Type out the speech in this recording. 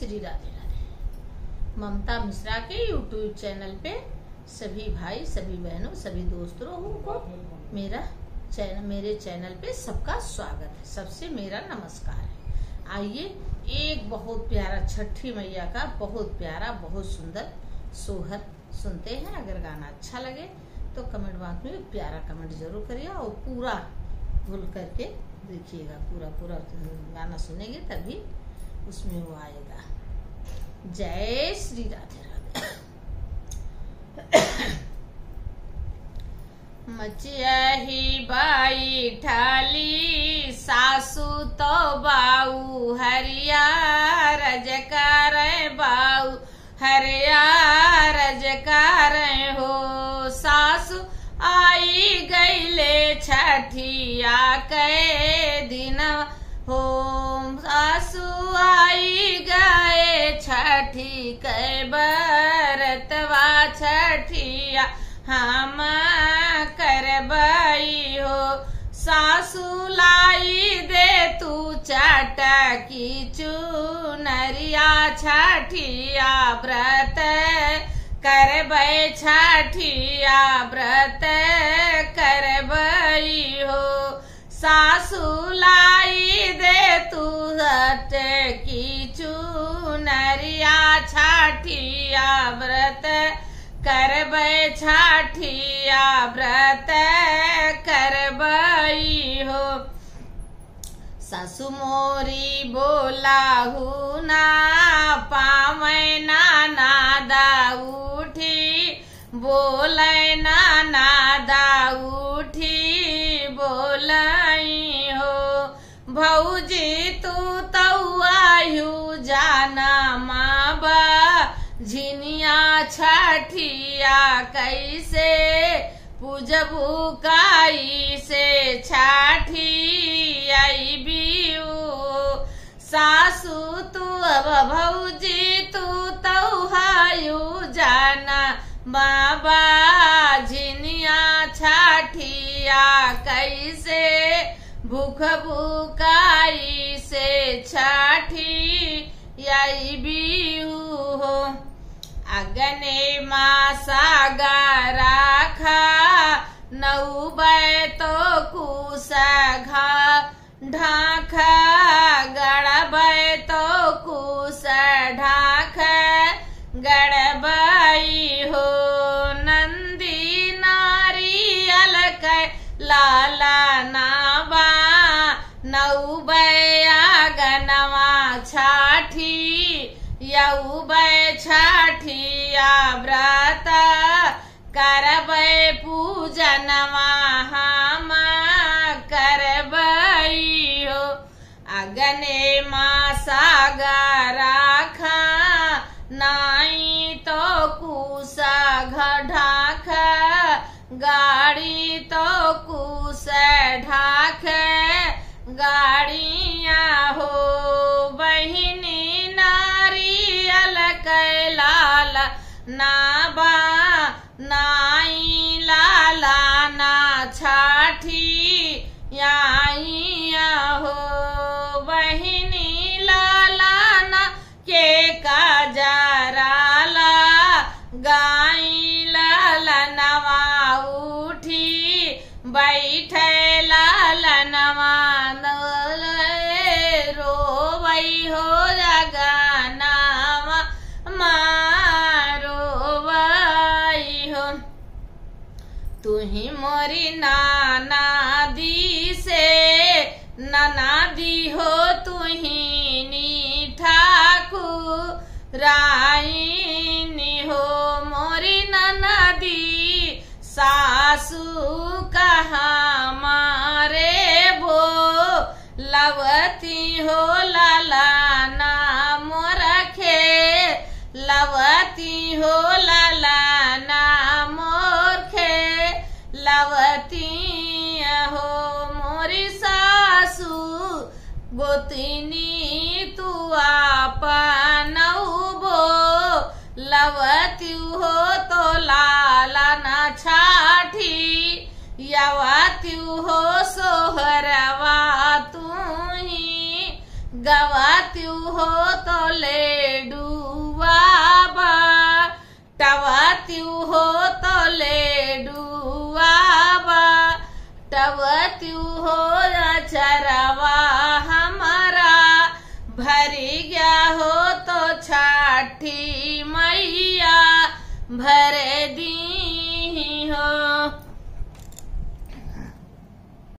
श्री राधे राधे। ममता मिश्रा के YouTube channel पे सभी भाई, सभी बहनों, सभी दोस्तों को मेरे चैनल पे सबका स्वागत है। सबसे मेरा नमस्कार है। आइए एक बहुत प्यारा छठी मैया का बहुत प्यारा, बहुत सुंदर सोहर सुनते हैं। अगर गाना अच्छा लगे तो कमेंट बॉक्स में प्यारा कमेंट जरूर करिए और पूरा भूल करके देखिएगा। पूरा गाना सुनेंगे तभी उसमें वो आएगा। जय श्री राधे राधे। मचियाही बाई ठाली सासू तो बाऊ हरिया रजकार बाऊ हरिया रजकार हो। सासू आई गईले छठिया के दिन हो। सासू आई गए छठी के बरतवा छठिया हम करबई हो। सासू लाई दे तू चटकी चुनरिया छठिया व्रत करबई छठिया व्रत करबई हो। सासू लाई दे तू चटकी चुनरिया छठिया व्रत करबई छठिया व्रत करबई हो। सासू मोरी बोलाहू ना पावे नादा उठी बोले नादा उठी बोलई हो। भौजी तू तौआयु जाना माबा झिनिया छठिया कैसे पूजबू काई से छठी आई बियू। सासू तू अब भौजी तू तौहायु जाना बाबा झिनिया छठिया कैसे भूख भूकाई से छठी आई बियू हो। अगने मासा राखा नौबे तो कुसा घा ढाखा गड़बे तो कुसा ढाख गड़बई हो। नंदी नारियल के लाला नाबा नौबे आगनवा छाठी यौबे छठिया व्रत करबई पूजनवा हम करबई हो। अगने मासा राखा नाई तो कुसा ढाख गाड़ी तो कुसा ढाख गाड़िया हो। बहिनी नारियल कैलाल नाबा नाई लाला ना छठी याइया हो। बहिनी लाला ना के काजराला गाई लालनवा उठी बैठे लालनवा रोवई हो जगनावा मारो वई हो। तुही मोरी नाना दी से ननादी हो। तुही नी ठाकुर राइनी हो। मोरी ननादी सासू कहाँ मारे भो लवती हो। लाला ना मोरखे लवती हो। लाला ना मोरखे लवती हो। मोरी सासू गोतिनी तू आपनऊ बो लवती हो। तो लाला ना छाठी यवती हो। सोहरवा तू ही गवात्यू हो तो ले डूबाबा, टवात्यू हो तो ले डूबाबा, टवत्यू हो चरवा हमारा, भरी गया हो तो छठी मैया भर दी हो।